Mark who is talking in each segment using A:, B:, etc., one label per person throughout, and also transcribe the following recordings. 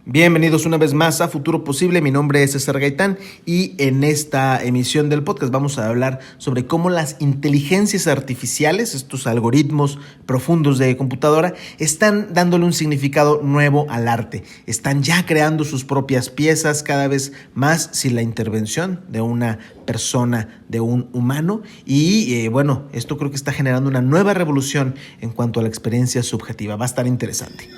A: Bienvenidos una vez más a Futuro Posible. Mi nombre es César Gaitán y en esta emisión del podcast vamos a hablar sobre cómo las inteligencias artificiales, estos algoritmos profundos de computadora, están dándole un significado nuevo al arte. Están ya creando sus propias piezas cada vez más sin la intervención de una persona, de un humano. Y esto creo que está generando una nueva revolución en cuanto a la experiencia subjetiva. Va a estar interesante.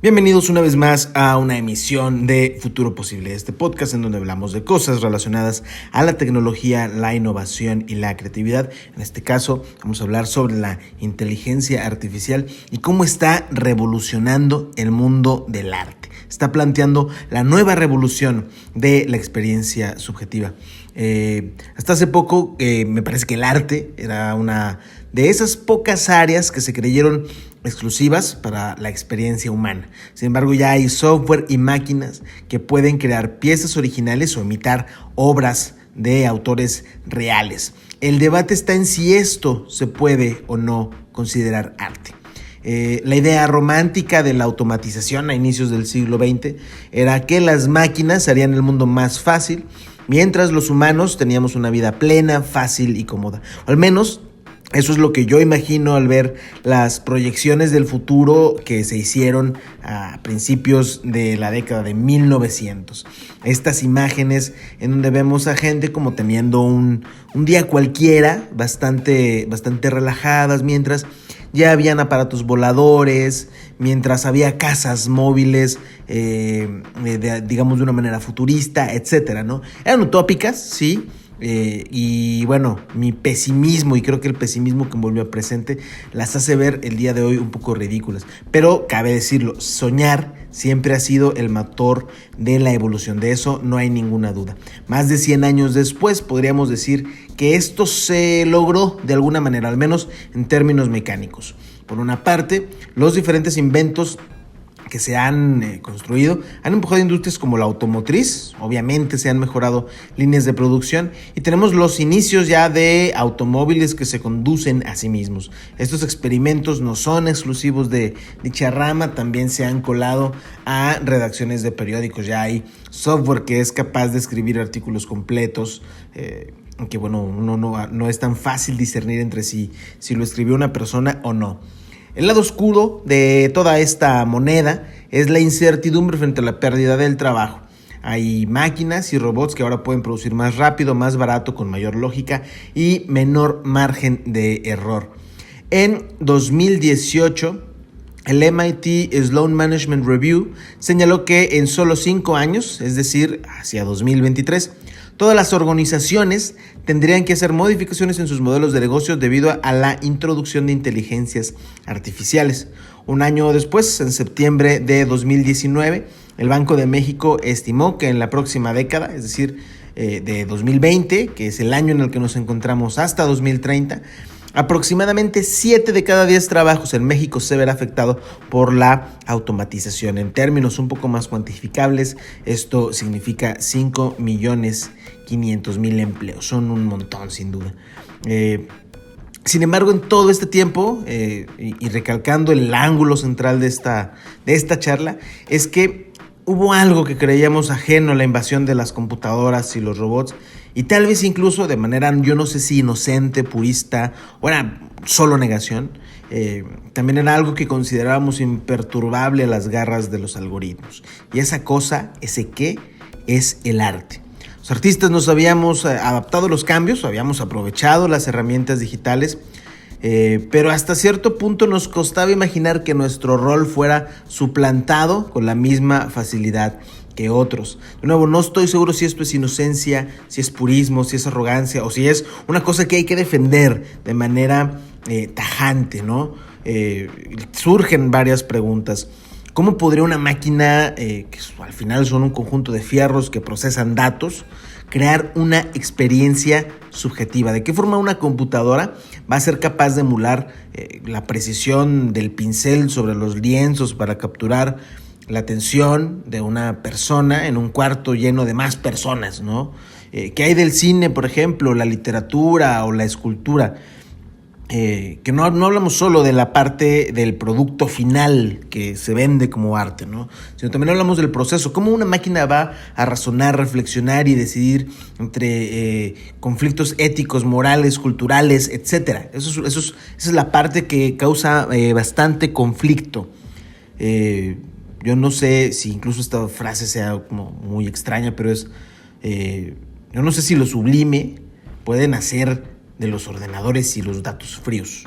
A: 'Bienvenidos una vez más a una emisión de Futuro Posible, este podcast en donde hablamos de cosas relacionadas a la tecnología, la innovación y la creatividad. En este caso vamos a hablar sobre la inteligencia artificial y cómo está revolucionando el mundo del arte. Está planteando la nueva revolución de la experiencia subjetiva. Hasta hace poco me parece que el arte era una de esas pocas áreas que se creyeron exclusivas para la experiencia humana. Sin embargo, ya hay software y máquinas que pueden crear piezas originales o imitar obras de autores reales. El debate está en si esto se puede o no considerar arte. La idea romántica de la automatización a inicios del siglo XX era que las máquinas harían el mundo más fácil, mientras los humanos teníamos una vida plena, fácil y cómoda. O al menos eso es lo que yo imagino al ver las proyecciones del futuro que se hicieron a principios de la década de 1900. Estas imágenes en donde vemos a gente como teniendo un día cualquiera, bastante relajadas, mientras ya habían aparatos voladores, mientras había casas móviles, digamos de una manera futurista, etcétera, ¿no? Eran utópicas, sí. Mi pesimismo, y creo que el pesimismo que envolvió al presente las hace ver el día de hoy un poco ridículas. Pero cabe decirlo, soñar siempre ha sido el motor de la evolución, de eso no hay ninguna duda. Más de 100 años después podríamos decir que esto se logró de alguna manera, al menos en términos mecánicos. Por una parte, los diferentes inventos que se han construido han empujado industrias como la automotriz. Obviamente se han mejorado líneas de producción y tenemos los inicios ya de automóviles que se conducen a sí mismos. Estos experimentos no son exclusivos de dicha rama, también se han colado a redacciones de periódicos. Ya hay software que es capaz de escribir artículos completos, aunque no es tan fácil discernir entre si lo escribió una persona o no. El lado oscuro de toda esta moneda es la incertidumbre frente a la pérdida del trabajo. Hay máquinas y robots que ahora pueden producir más rápido, más barato, con mayor lógica y menor margen de error. En 2018, el MIT Sloan Management Review señaló que en solo 5 años, es decir, hacia 2023, todas las organizaciones tendrían que hacer modificaciones en sus modelos de negocio debido a la introducción de inteligencias artificiales. Un año después, en septiembre de 2019, el Banco de México estimó que en la próxima década, es decir, de 2020, que es el año en el que nos encontramos hasta 2030, aproximadamente 7 de cada 10 trabajos en México se verá afectado por la automatización. En términos un poco más cuantificables, esto significa 5.500.000 empleos. Son un montón, sin duda. Sin embargo, en todo este tiempo, y recalcando el ángulo central de esta charla, es que hubo algo que creíamos ajeno a la invasión de las computadoras y los robots, y tal vez incluso de manera, yo no sé si inocente, purista, o era solo negación, también era algo que considerábamos imperturbable a las garras de los algoritmos. Y esa cosa, ese qué, es el arte. Los artistas nos habíamos adaptado a los cambios, habíamos aprovechado las herramientas digitales, pero hasta cierto punto nos costaba imaginar que nuestro rol fuera suplantado con la misma facilidad que otros. De nuevo, no estoy seguro si esto es inocencia, si es purismo, si es arrogancia o si es una cosa que hay que defender de manera tajante, ¿no? Surgen varias preguntas. ¿Cómo podría una máquina, que al final son un conjunto de fierros que procesan datos, crear una experiencia subjetiva? ¿De qué forma una computadora va a ser capaz de emular la precisión del pincel sobre los lienzos para capturar la atención de una persona en un cuarto lleno de más personas, ¿no? ¿Qué hay del cine, por ejemplo, la literatura o la escultura? Que no hablamos solo de la parte del producto final que se vende como arte, ¿no? Sino también hablamos del proceso, cómo una máquina va a razonar, reflexionar y decidir entre conflictos éticos, morales, culturales, etc. Esa es la parte que causa bastante conflicto. Yo no sé si incluso esta frase sea como muy extraña, pero yo no sé si lo sublime puede nacer de los ordenadores y los datos fríos.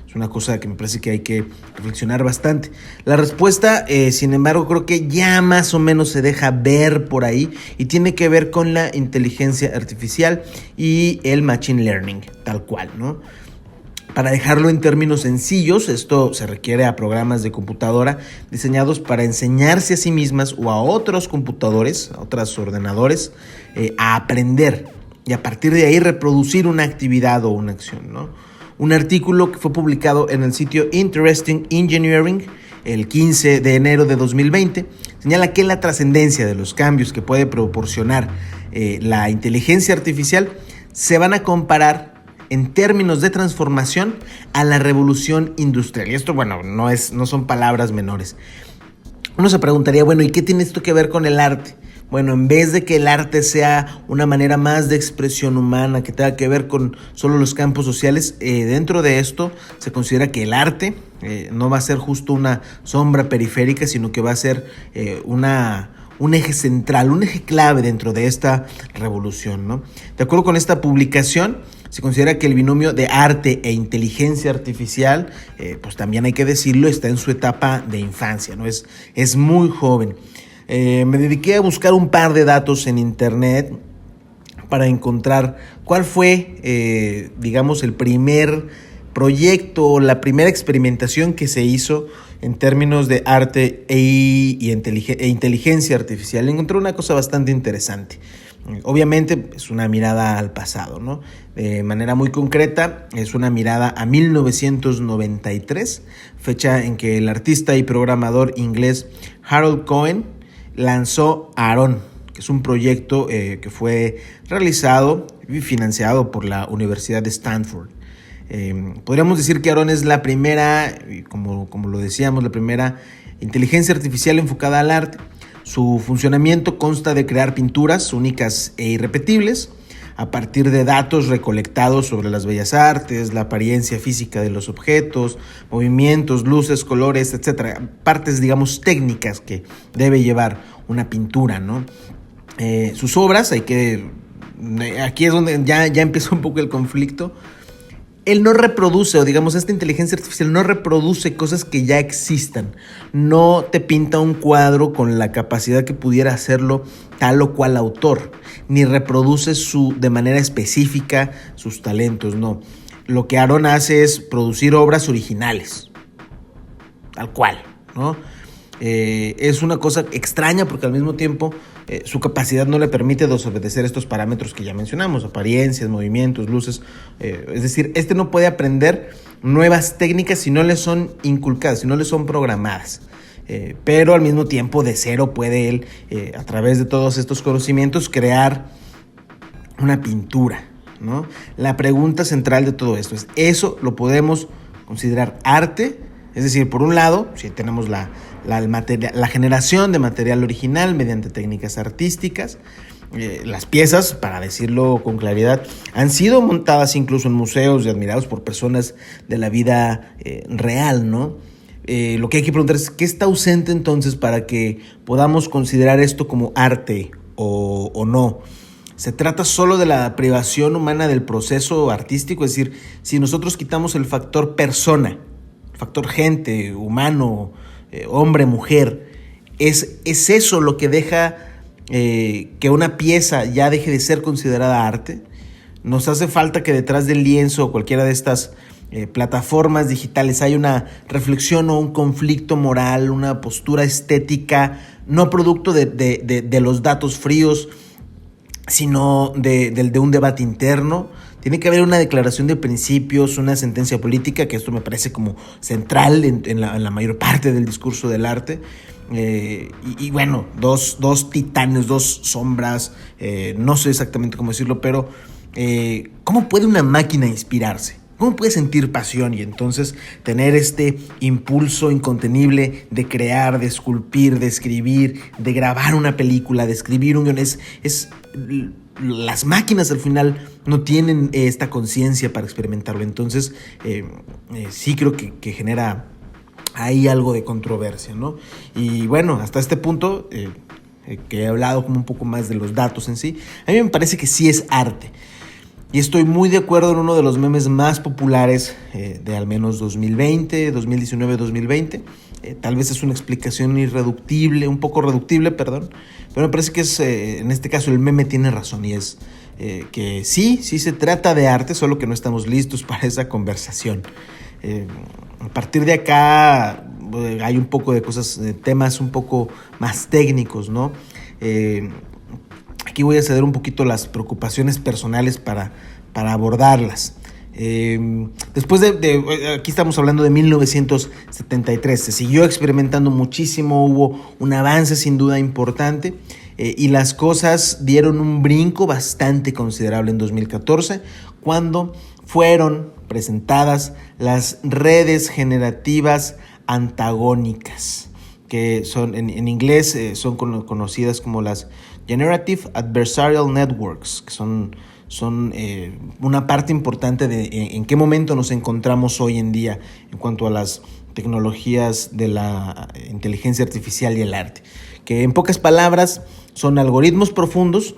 A: Es una cosa que me parece que hay que reflexionar bastante. La respuesta, sin embargo, creo que ya más o menos se deja ver por ahí y tiene que ver con la inteligencia artificial y el machine learning, tal cual, ¿no? Para dejarlo en términos sencillos, esto se requiere a programas de computadora diseñados para enseñarse a sí mismas o a otros computadores, a otros ordenadores, a aprender y a partir de ahí reproducir una actividad o una acción, ¿no? Un artículo que fue publicado en el sitio Interesting Engineering el 15 de enero de 2020 señala que la trascendencia de los cambios que puede proporcionar la inteligencia artificial se van a comparar en términos de transformación a la revolución industrial. Y esto, bueno, no son palabras menores. Uno se preguntaría, bueno, ¿y qué tiene esto que ver con el arte? Bueno, en vez de que el arte sea una manera más de expresión humana, que tenga que ver con solo los campos sociales, dentro de esto se considera que el arte no va a ser justo una sombra periférica, sino que va a ser un eje central, un eje clave dentro de esta revolución, ¿no? De acuerdo con esta publicación, se considera que el binomio de arte e inteligencia artificial, pues también hay que decirlo, está en su etapa de infancia, ¿no? Es muy joven. Me dediqué a buscar un par de datos en internet para encontrar cuál fue, digamos, el primer proyecto, la primera experimentación que se hizo en términos de arte e inteligencia artificial. Encontré una cosa bastante interesante. Obviamente es una mirada al pasado, ¿no? De manera muy concreta, es una mirada a 1993, fecha en que el artista y programador inglés Harold Cohen lanzó Aaron, que es un proyecto que fue realizado y financiado por la Universidad de Stanford. Podríamos decir que Aaron es la primera, como lo decíamos, la primera inteligencia artificial enfocada al arte. Su funcionamiento consta de crear pinturas únicas e irrepetibles a partir de datos recolectados sobre las bellas artes, la apariencia física de los objetos, movimientos, luces, colores, etc. Partes, digamos, técnicas que debe llevar una pintura, ¿no? Sus obras, aquí es donde ya empieza un poco el conflicto. Él no reproduce, o digamos, esta inteligencia artificial no reproduce cosas que ya existan. No te pinta un cuadro con la capacidad que pudiera hacerlo tal o cual autor, ni reproduce de manera específica sus talentos, no. Lo que Aaron hace es producir obras originales, tal cual, ¿no? Es una cosa extraña porque al mismo tiempo su capacidad no le permite desobedecer estos parámetros que ya mencionamos, apariencias, movimientos, luces. Es decir, no puede aprender nuevas técnicas si no le son inculcadas, si no le son programadas. Pero al mismo tiempo de cero puede él, a través de todos estos conocimientos, crear una pintura, ¿no? La pregunta central de todo esto es, ¿eso lo podemos considerar arte? Es decir, por un lado, si tenemos la la generación de material original mediante técnicas artísticas. Las piezas, para decirlo con claridad, han sido montadas incluso en museos y admirados por personas de la vida real, ¿no? Lo que hay que preguntar es, ¿qué está ausente entonces para que podamos considerar esto como arte o no? ¿Se trata solo de la privación humana del proceso artístico? Es decir, si nosotros quitamos el factor persona, el factor gente, humano, hombre, mujer, ¿es eso lo que deja que una pieza ya deje de ser considerada arte? Nos hace falta que detrás del lienzo o cualquiera de estas plataformas digitales haya una reflexión o un conflicto moral, una postura estética, no producto de los datos fríos, sino de un debate interno. Tiene que haber una declaración de principios, una sentencia política, que esto me parece como central en la mayor parte del discurso del arte. Y bueno, dos titanes, dos sombras, no sé exactamente cómo decirlo, pero ¿cómo puede una máquina inspirarse? ¿Cómo puede sentir pasión y entonces tener este impulso incontenible de crear, de esculpir, de escribir, de grabar una película, de escribir un guion? Las máquinas al final no tienen esta conciencia para experimentarlo. Entonces sí creo que genera ahí algo de controversia, ¿no? Y bueno, hasta este punto que he hablado como un poco más de los datos en sí, a mí me parece que sí es arte. Y estoy muy de acuerdo en uno de los memes más populares de al menos 2020, 2019, 2020. Tal vez es una explicación un poco reductible, pero me parece que en este caso el meme tiene razón y es que sí se trata de arte, solo que no estamos listos para esa conversación. A partir de acá hay un poco de cosas, temas un poco más técnicos, ¿no? Aquí voy a ceder un poquito las preocupaciones personales para abordarlas. Después aquí estamos hablando de 1973, se siguió experimentando muchísimo, hubo un avance sin duda importante y las cosas dieron un brinco bastante considerable en 2014 cuando fueron presentadas las redes generativas antagónicas, que son en inglés son conocidas como las Generative Adversarial Networks, que son una parte importante de en qué momento nos encontramos hoy en día en cuanto a las tecnologías de la inteligencia artificial y el arte, que en pocas palabras son algoritmos profundos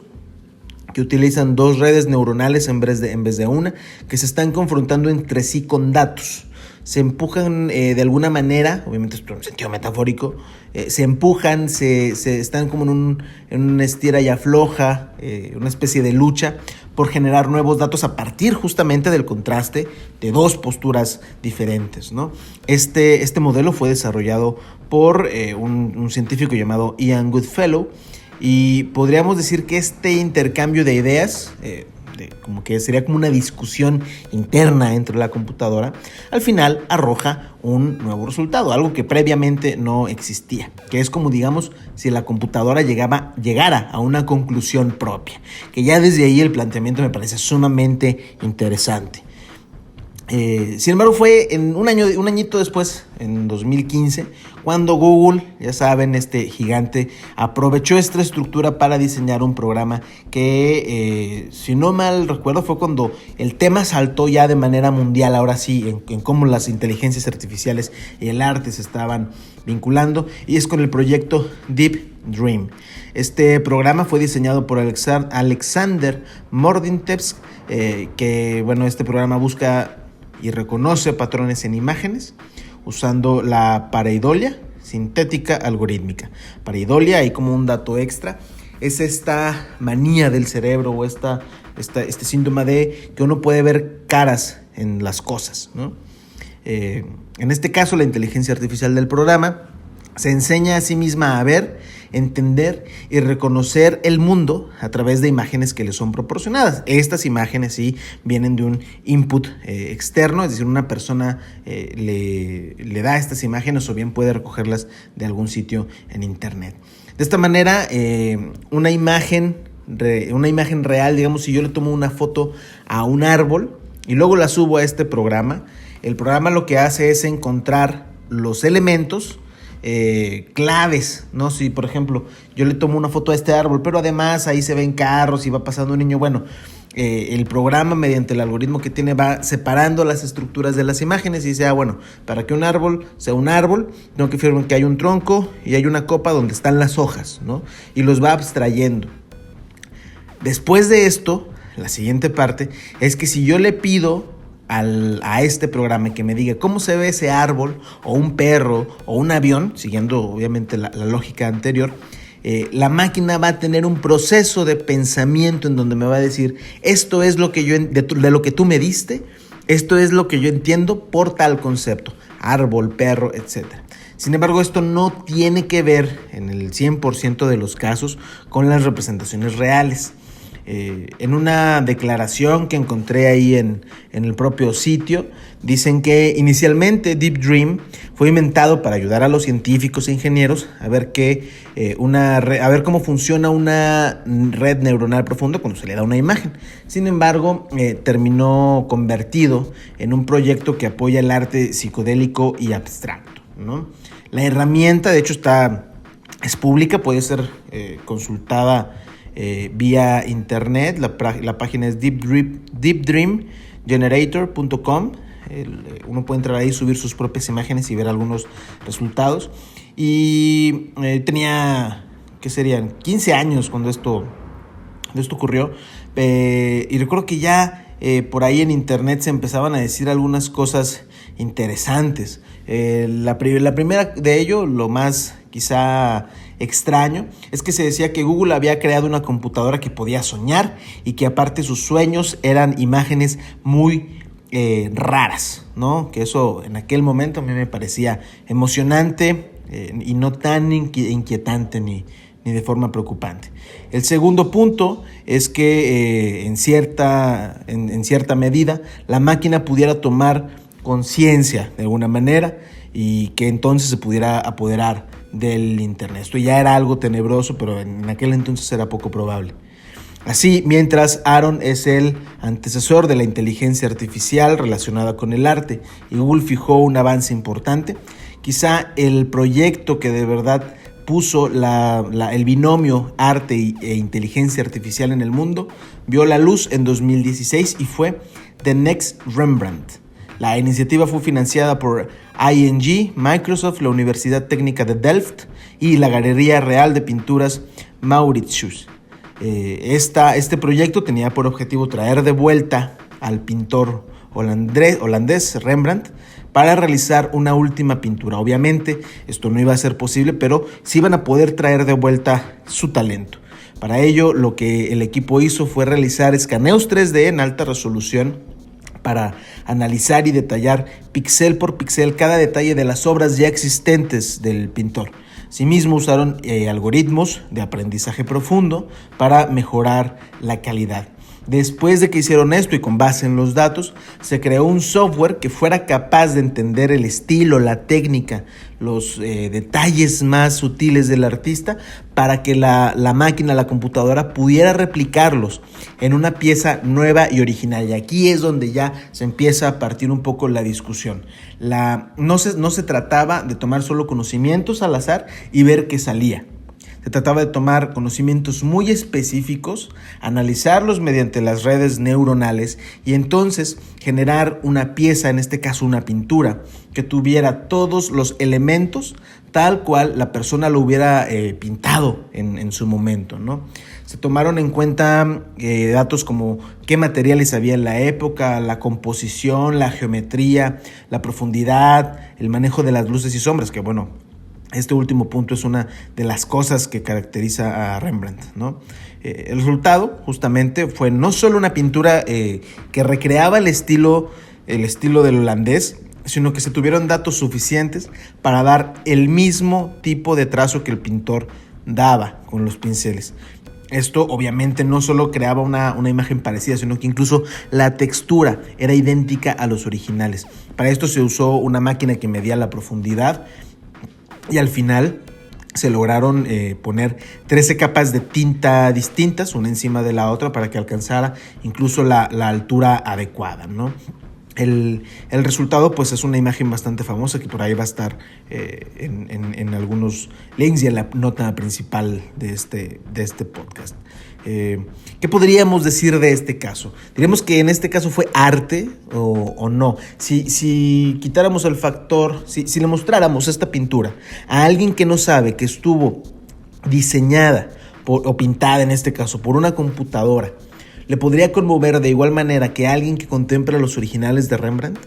A: que utilizan dos redes neuronales en vez de una, que se están confrontando entre sí con datos. Se empujan de alguna manera, obviamente en un sentido metafórico, se empujan, se están como en un estira y afloja, una especie de lucha por generar nuevos datos a partir justamente del contraste de dos posturas diferentes, ¿no? Este modelo fue desarrollado por un científico llamado Ian Goodfellow y podríamos decir que este intercambio de ideas, como que sería como una discusión interna entre la computadora, al final arroja un nuevo resultado, algo que previamente no existía, que es como, digamos, si la computadora llegara a una conclusión propia, que ya desde ahí el planteamiento me parece sumamente interesante. Sin embargo, fue en un añito después, en 2015, cuando Google, ya saben, este gigante, aprovechó esta estructura para diseñar un programa que, si no mal recuerdo, fue cuando el tema saltó ya de manera mundial, ahora sí, en cómo las inteligencias artificiales y el arte se estaban vinculando, y es con el proyecto Deep Dream. Este programa fue diseñado por Alexander Mordintevsk, que, bueno, este programa busca y reconoce patrones en imágenes usando la pareidolia sintética algorítmica. Pareidolia, ahí como un dato extra, es esta manía del cerebro o este síntoma de que uno puede ver caras en las cosas, ¿no? En este caso, la inteligencia artificial del programa se enseña a sí misma a ver, entender y reconocer el mundo a través de imágenes que le son proporcionadas. Estas imágenes sí vienen de un input externo, es decir, una persona le da estas imágenes o bien puede recogerlas de algún sitio en internet. De esta manera, una imagen real, digamos, si yo le tomo una foto a un árbol y luego la subo a este programa, el programa lo que hace es encontrar los elementos claves, ¿no? Si, por ejemplo, yo le tomo una foto a este árbol, pero además ahí se ven carros y va pasando un niño, bueno, el programa, mediante el algoritmo que tiene, va separando las estructuras de las imágenes y dice, bueno, para que un árbol sea un árbol, tengo que fijar que hay un tronco y hay una copa donde están las hojas, ¿no? Y los va abstrayendo. Después de esto, la siguiente parte es que si yo le pido a este programa que me diga cómo se ve ese árbol o un perro o un avión, siguiendo obviamente la lógica anterior, la máquina va a tener un proceso de pensamiento en donde me va a decir, esto es lo que de lo que tú me diste, esto es lo que yo entiendo por tal concepto, árbol, perro, etc. Sin embargo, esto no tiene que ver en el 100% de los casos con las representaciones reales. En una declaración que encontré ahí en el propio sitio, dicen que inicialmente Deep Dream fue inventado para ayudar a los científicos e ingenieros a ver cómo funciona una red neuronal profunda cuando se le da una imagen. Sin embargo, terminó convertido en un proyecto que apoya el arte psicodélico y abstracto, ¿no? La herramienta, de hecho, es pública, puede ser consultada vía internet. La página es deepdreamgenerator.com. Uno puede entrar ahí, subir sus propias imágenes y ver algunos resultados. Y tenía, ¿qué serían? 15 años cuando esto ocurrió. Y recuerdo que ya por ahí en internet se empezaban a decir algunas cosas interesantes. La primera de ello, lo más quizá extraño, es que se decía que Google había creado una computadora que podía soñar y que aparte sus sueños eran imágenes muy raras, ¿no? Que eso en aquel momento a mí me parecía emocionante y no tan inquietante ni de forma preocupante. El segundo punto es que en cierta medida la máquina pudiera tomar conciencia de alguna manera y que entonces se pudiera apoderar del internet. Esto ya era algo tenebroso, pero en aquel entonces era poco probable. Así, mientras Aaron es el antecesor de la inteligencia artificial relacionada con el arte y Google fijó un avance importante, quizá el proyecto que de verdad puso el binomio arte e inteligencia artificial en el mundo vio la luz en 2016 y fue The Next Rembrandt. La iniciativa fue financiada por ING, Microsoft, la Universidad Técnica de Delft y la Galería Real de Pinturas Mauritshuis. Este proyecto tenía por objetivo traer de vuelta al pintor holandés Rembrandt para realizar una última pintura. Obviamente esto no iba a ser posible, pero sí iban a poder traer de vuelta su talento. Para ello, lo que el equipo hizo fue realizar escaneos 3D en alta resolución para analizar y detallar píxel por píxel cada detalle de las obras ya existentes del pintor. Asimismo, usaron algoritmos de aprendizaje profundo para mejorar la calidad. Después de que hicieron esto y con base en los datos, se creó un software que fuera capaz de entender el estilo, la técnica, los detalles más sutiles del artista para que la máquina, la computadora, pudiera replicarlos en una pieza nueva y original. Y aquí es donde ya se empieza a partir un poco la discusión. No se trataba de tomar solo conocimientos al azar y ver qué salía. Se trataba de tomar conocimientos muy específicos, analizarlos mediante las redes neuronales y entonces generar una pieza, en este caso una pintura, que tuviera todos los elementos tal cual la persona lo hubiera pintado en su momento, ¿no? Se tomaron en cuenta datos como qué materiales había en la época, la composición, la geometría, la profundidad, el manejo de las luces y sombras, que bueno, este último punto es una de las cosas que caracteriza a Rembrandt, ¿no? El resultado justamente fue no solo una pintura que recreaba el estilo del holandés, sino que se tuvieron datos suficientes para dar el mismo tipo de trazo que el pintor daba con los pinceles. Esto obviamente no solo creaba una imagen parecida, sino que incluso la textura era idéntica a los originales. Para esto se usó una máquina que medía la profundidad y al final se lograron poner 13 capas de tinta distintas, una encima de la otra, para que alcanzara incluso la altura adecuada, ¿no? El resultado pues es una imagen bastante famosa que por ahí va a estar en algunos links y en la nota principal de este podcast. ¿Qué podríamos decir de este caso? Diríamos que en este caso fue arte o no. Si quitáramos el factor, si le mostráramos esta pintura a alguien que no sabe que estuvo diseñada o pintada en este caso por una computadora, ¿le podría conmover de igual manera que alguien que contempla los originales de Rembrandt?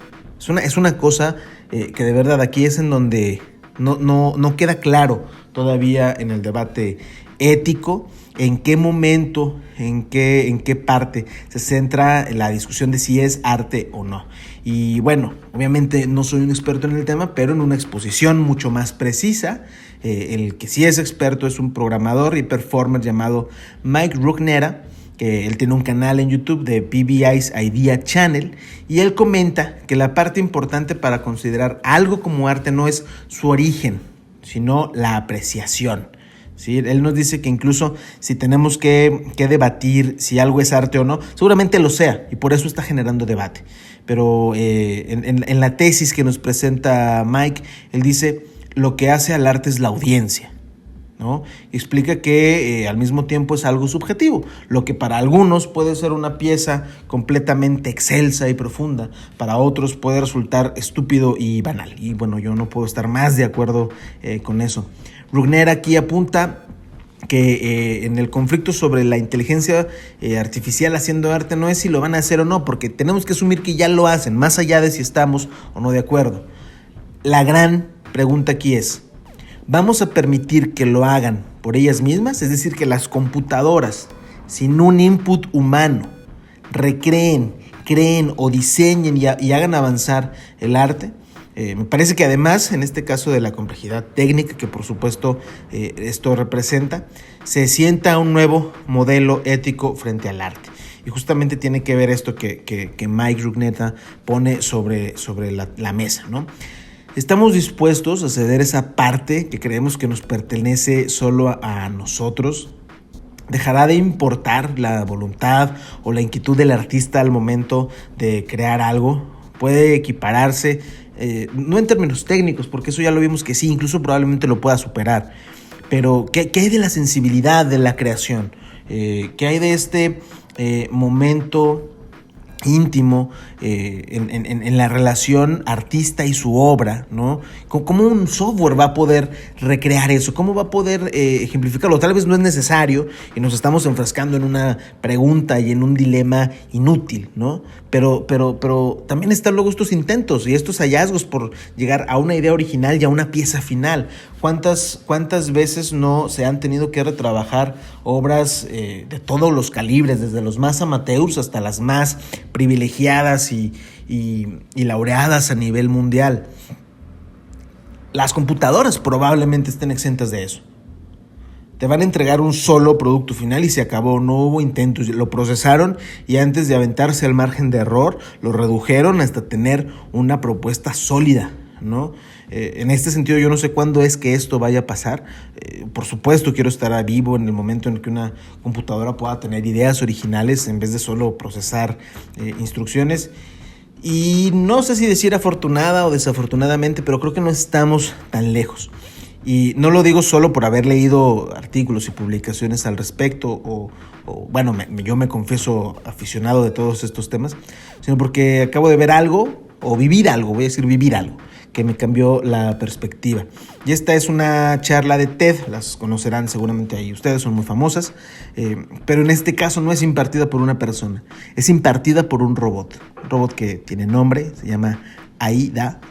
A: Es una cosa que de verdad aquí es en donde no queda claro todavía en el debate ético en qué momento, en qué parte se centra la discusión de si es arte o no. Y bueno, obviamente no soy un experto en el tema, pero en una exposición mucho más precisa, el que sí es experto es un programador y performer llamado Mike Rugnera, que él tiene un canal en YouTube de PBI's Idea Channel, y él comenta que la parte importante para considerar algo como arte no es su origen, sino la apreciación. ¿Sí? Él nos dice que incluso si tenemos que debatir si algo es arte o no, seguramente lo sea, y por eso está generando debate. Pero en la tesis que nos presenta Mike, él dice, lo que hace al arte es la audiencia, ¿no? Explica que al mismo tiempo es algo subjetivo. Lo que para algunos puede ser una pieza completamente excelsa y profunda, para otros puede resultar estúpido y banal. Y bueno, yo no puedo estar más de acuerdo con eso. Rugnera aquí apunta que en el conflicto sobre la inteligencia artificial haciendo arte no es si lo van a hacer o no, porque tenemos que asumir que ya lo hacen, más allá de si estamos o no de acuerdo. La gran pregunta aquí es, ¿vamos a permitir que lo hagan por ellas mismas? Es decir, que las computadoras, sin un input humano, recreen, creen o diseñen y hagan avanzar el arte. Me parece que además, en este caso de la complejidad técnica que por supuesto esto representa, se sienta un nuevo modelo ético frente al arte. Y justamente tiene que ver esto que Mike Rugnera pone sobre la mesa, ¿no? ¿Estamos dispuestos a ceder esa parte que creemos que nos pertenece solo a nosotros? ¿Dejará de importar la voluntad o la inquietud del artista al momento de crear algo? ¿Puede equipararse? No en términos técnicos, porque eso ya lo vimos que sí, incluso probablemente lo pueda superar. Pero, ¿qué hay de la sensibilidad de la creación? ¿Qué hay de este momento íntimo en la relación artista y su obra, ¿no? ¿Cómo un software va a poder recrear eso? ¿Cómo va a poder ejemplificarlo? Tal vez no es necesario y nos estamos enfrascando en una pregunta y en un dilema inútil, ¿no? Pero también están luego estos intentos y estos hallazgos por llegar a una idea original y a una pieza final. ¿Cuántas veces no se han tenido que retrabajar obras de todos los calibres, desde los más amateurs hasta las más privilegiadas y laureadas a nivel mundial? Las computadoras probablemente estén exentas de eso. Te van a entregar un solo producto final y se acabó, no hubo intentos, lo procesaron y antes de aventarse al margen de error, lo redujeron hasta tener una propuesta sólida, ¿no? En este sentido yo no sé cuándo es que esto vaya a pasar. Por supuesto quiero estar vivo en el momento en que una computadora pueda tener ideas originales en vez de solo procesar instrucciones. Y no sé si decir afortunada o desafortunadamente, pero creo que no estamos tan lejos. Y no lo digo solo por haber leído artículos y publicaciones al respecto bueno, yo me confieso aficionado de todos estos temas, sino porque acabo de ver algo o vivir algo, voy a decir vivir algo, que me cambió la perspectiva. Y esta es una charla de TED, las conocerán seguramente ahí ustedes, son muy famosas, pero en este caso no es impartida por una persona, es impartida por un robot que tiene nombre, se llama AIDA,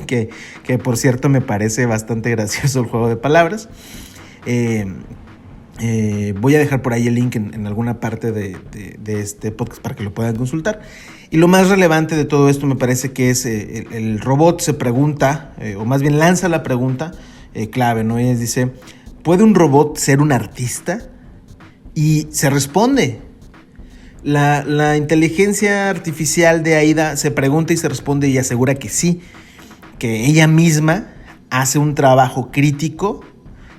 A: que por cierto me parece bastante gracioso el juego de palabras. Voy a dejar por ahí el link en alguna parte de este podcast para que lo puedan consultar. Y lo más relevante de todo esto me parece que es el robot se pregunta, o más bien lanza la pregunta clave, ¿no? Y dice, ¿puede un robot ser un artista? Y se responde. La inteligencia artificial de AIDA se pregunta y se responde y asegura que sí, que ella misma hace un trabajo crítico,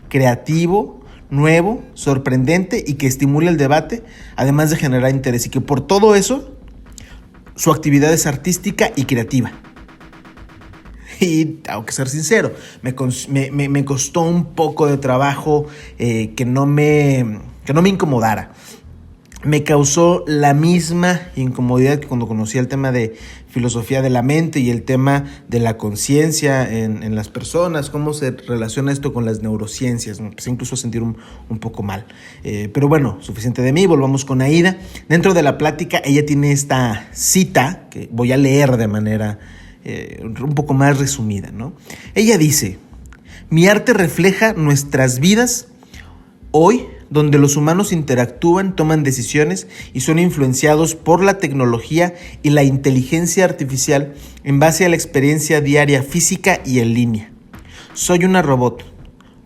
A: creativo, nuevo, sorprendente y que estimula el debate, además de generar interés, y que por todo eso su actividad es artística y creativa. Y tengo que ser sincero, me costó un poco de trabajo que no me incomodara. Me causó la misma incomodidad que cuando conocí el tema de filosofía de la mente y el tema de la conciencia en las personas, cómo se relaciona esto con las neurociencias. Me empecé incluso a sentir un poco mal. Pero bueno, suficiente de mí, volvamos con Aida. Dentro de la plática, ella tiene esta cita que voy a leer de manera un poco más resumida, ¿no? Ella dice: mi arte refleja nuestras vidas hoy, donde los humanos interactúan, toman decisiones y son influenciados por la tecnología y la inteligencia artificial en base a la experiencia diaria física y en línea. Soy una robot.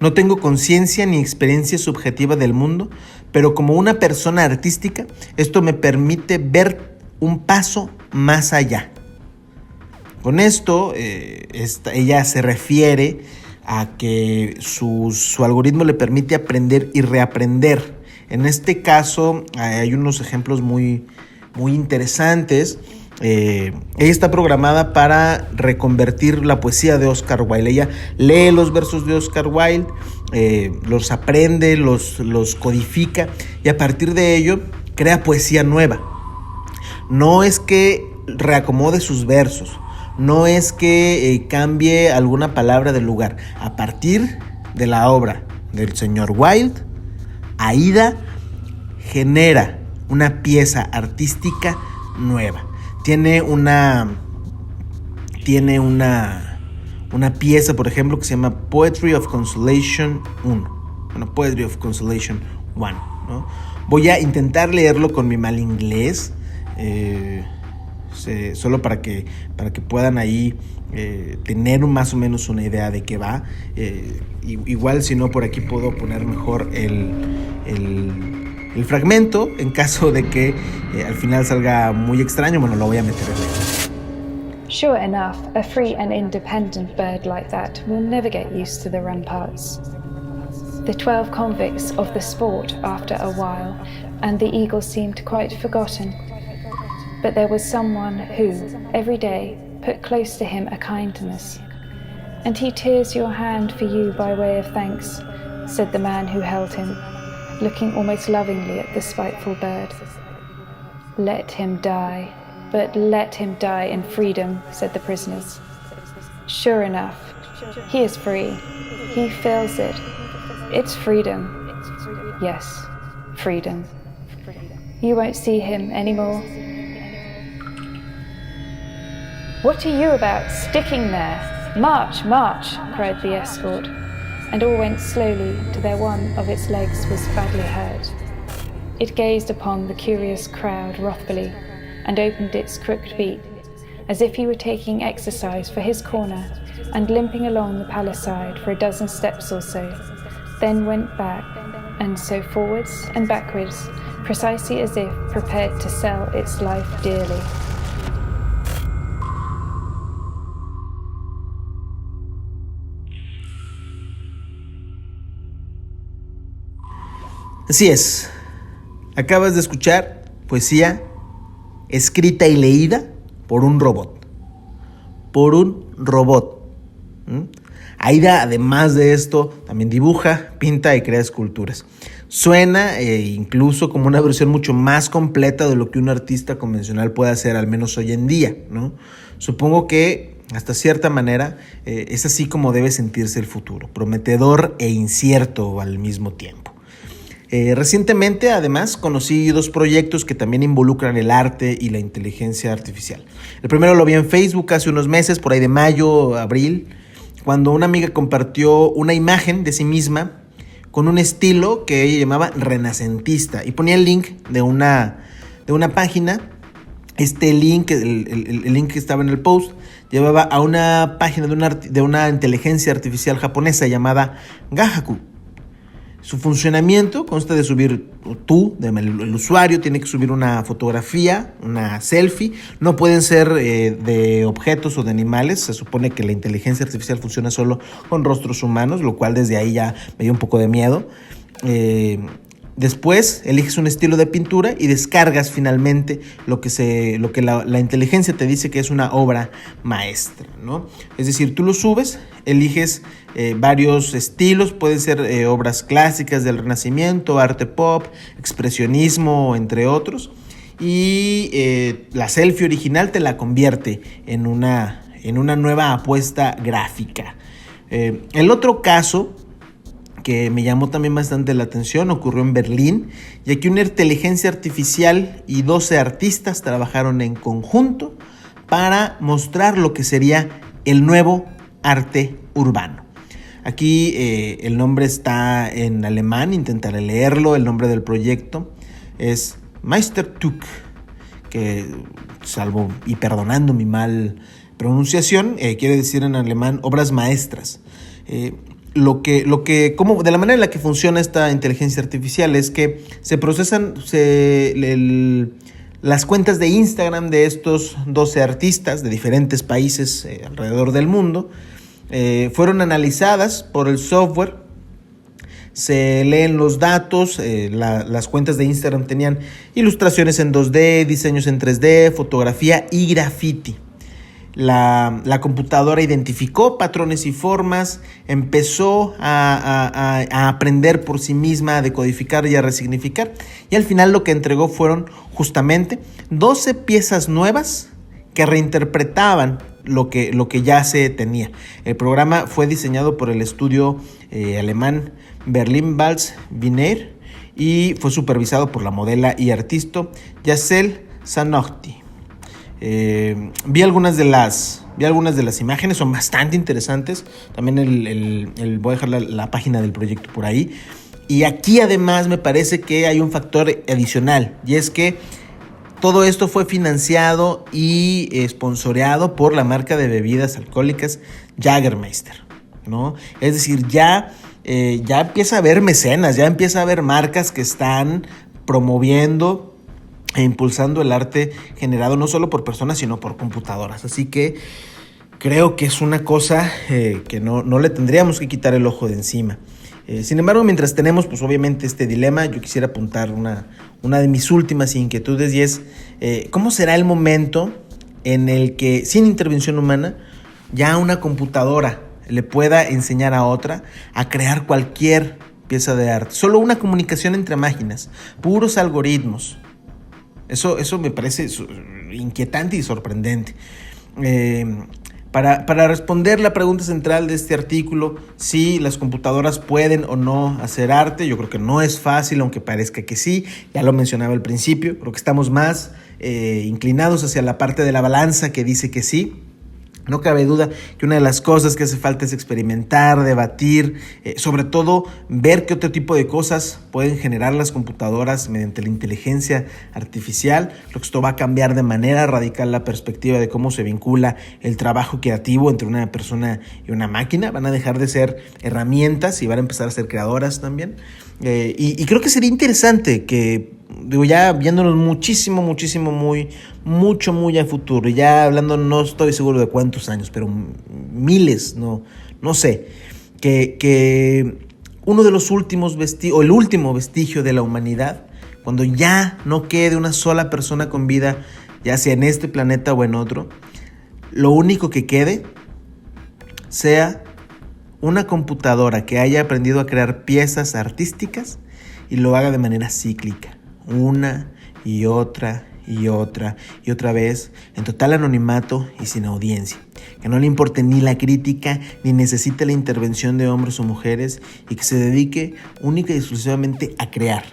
A: No tengo conciencia ni experiencia subjetiva del mundo, pero como una persona artística, esto me permite ver un paso más allá. Con esto, ella se refiere a que su algoritmo le permite aprender y reaprender. En este caso hay unos ejemplos muy interesantes. Ella está programada para reconvertir la poesía de Oscar Wilde. Ella lee los versos de Oscar Wilde, los aprende, los codifica y a partir de ello crea poesía nueva. No es que reacomode sus versos, no es que cambie alguna palabra del lugar. A partir de la obra del señor Wilde, Aida genera una pieza artística nueva. Tiene una pieza, por ejemplo, que se llama Poetry of Consolation 1. Bueno, Poetry of Consolation 1, ¿no? Voy a intentar leerlo con mi mal inglés, solo para que puedan ahí tener más o menos una idea de qué va. Igual, si no, por aquí puedo poner mejor el fragmento en caso de que al final salga muy extraño. Bueno, lo voy a meter en el...
B: Sure enough, a free and independent bird like that will never get used to the ramparts. The 12 convicts of the sport after a while, and the eagle seemed quite forgotten. But there was someone who, every day, put close to him a kindness. And he tears your hand for you by way of thanks, said the man who held him, looking almost lovingly at the spiteful bird. Let him die, but let him die in freedom, said the prisoners. Sure enough, he is free. He feels it. It's freedom. Yes, freedom. You won't see him anymore. What are you about, sticking there? March, march, cried the escort, and all went slowly to where one of its legs was badly hurt. It gazed upon the curious crowd wrathfully, and opened its crooked beak, as if he were taking exercise for his corner, and limping along the palisade for a dozen steps or so, then went back, and so forwards and backwards, precisely as if prepared to sell its life dearly.
A: Así es, acabas de escuchar poesía escrita y leída por un robot. Aida, además de esto, también dibuja, pinta y crea esculturas. Suena incluso como una versión mucho más completa de lo que un artista convencional puede hacer, al menos hoy en día, ¿no? Supongo que hasta cierta manera es así como debe sentirse el futuro, prometedor e incierto al mismo tiempo. Recientemente, además, conocí dos proyectos que también involucran el arte y la inteligencia artificial. El primero lo vi en Facebook hace unos meses, por ahí de mayo, abril, cuando una amiga compartió una imagen de sí misma con un estilo que ella llamaba renacentista y ponía el link de una página. Este link, el link que estaba en el post, llevaba a una página de una inteligencia artificial japonesa llamada Gahaku. Su funcionamiento consta de subir, el usuario tiene que subir una fotografía, una selfie. No pueden ser de objetos o de animales. Se supone que la inteligencia artificial funciona solo con rostros humanos, lo cual desde ahí ya me dio un poco de miedo. Después eliges un estilo de pintura y descargas finalmente lo que la inteligencia te dice que es una obra maestra, ¿no? Es decir, tú lo subes, eliges varios estilos, pueden ser obras clásicas del Renacimiento, arte pop, expresionismo, entre otros, y la selfie original te la convierte en una nueva apuesta gráfica. El otro caso que me llamó también bastante la atención ocurrió en Berlín, ya que una inteligencia artificial y 12 artistas trabajaron en conjunto para mostrar lo que sería el nuevo arte urbano. Aquí el nombre está en alemán, intentaré leerlo. El nombre del proyecto es Meisterstück, que salvo y perdonando mi mal pronunciación, quiere decir en alemán obras maestras. Como de la manera en la que funciona esta inteligencia artificial es que se procesan las cuentas de Instagram de estos 12 artistas de diferentes países alrededor del mundo. Fueron analizadas por el software, se leen los datos, las cuentas de Instagram tenían ilustraciones en 2D, diseños en 3D, fotografía y graffiti. La computadora identificó patrones y formas, empezó a aprender por sí misma, a decodificar y a resignificar, y al final lo que entregó fueron justamente 12 piezas nuevas que reinterpretaban lo que ya se tenía. El programa fue diseñado por el estudio alemán Berlin-Walz Wiener y fue supervisado por la modela y artista Giselle Zanotti. Vi algunas de las imágenes, son bastante interesantes. También voy a dejar la página del proyecto por ahí. Y aquí además me parece que hay un factor adicional, y es que todo esto fue financiado y sponsoreado por la marca de bebidas alcohólicas Jägermeister, ¿no? Es decir, ya empieza a haber mecenas, ya empieza a haber marcas que están promoviendo e impulsando el arte generado no solo por personas, sino por computadoras. Así que creo que es una cosa que no le tendríamos que quitar el ojo de encima. Sin embargo, mientras tenemos pues obviamente este dilema, yo quisiera apuntar una de mis últimas inquietudes, y es ¿cómo será el momento en el que sin intervención humana ya una computadora le pueda enseñar a otra a crear cualquier pieza de arte? Solo una comunicación entre máquinas, puros algoritmos. Eso me parece inquietante y sorprendente. Para responder la pregunta central de este artículo, si las computadoras pueden o no hacer arte, yo creo que no es fácil, aunque parezca que sí. Ya lo mencionaba al principio, creo que estamos más inclinados hacia la parte de la balanza que dice que sí. No cabe duda que una de las cosas que hace falta es experimentar, debatir, sobre todo ver qué otro tipo de cosas pueden generar las computadoras mediante la inteligencia artificial. Creo que esto va a cambiar de manera radical la perspectiva de cómo se vincula el trabajo creativo entre una persona y una máquina. Van a dejar de ser herramientas y van a empezar a ser creadoras también. Y creo que sería interesante que, ya viéndonos muy a futuro, ya hablando, no estoy seguro de cuántos años, pero miles, no sé, que uno de los últimos vestigios, o el último vestigio de la humanidad, cuando ya no quede una sola persona con vida, ya sea en este planeta o en otro, lo único que quede sea una computadora que haya aprendido a crear piezas artísticas y lo haga de manera cíclica, una y otra vez, en total anonimato y sin audiencia, que no le importe ni la crítica ni necesite la intervención de hombres o mujeres, y que se dedique única y exclusivamente a crear.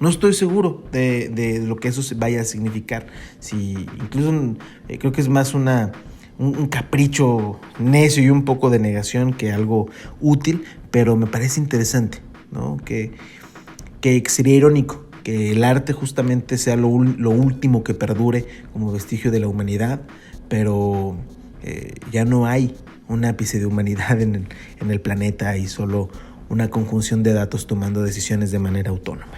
A: No estoy seguro de lo que eso vaya a significar. Si incluso creo que es más un capricho necio y un poco de negación que algo útil, pero me parece interesante, ¿no? Que sería irónico que el arte justamente sea lo último que perdure como vestigio de la humanidad, pero ya no hay un ápice de humanidad en el planeta, y solo una conjunción de datos tomando decisiones de manera autónoma.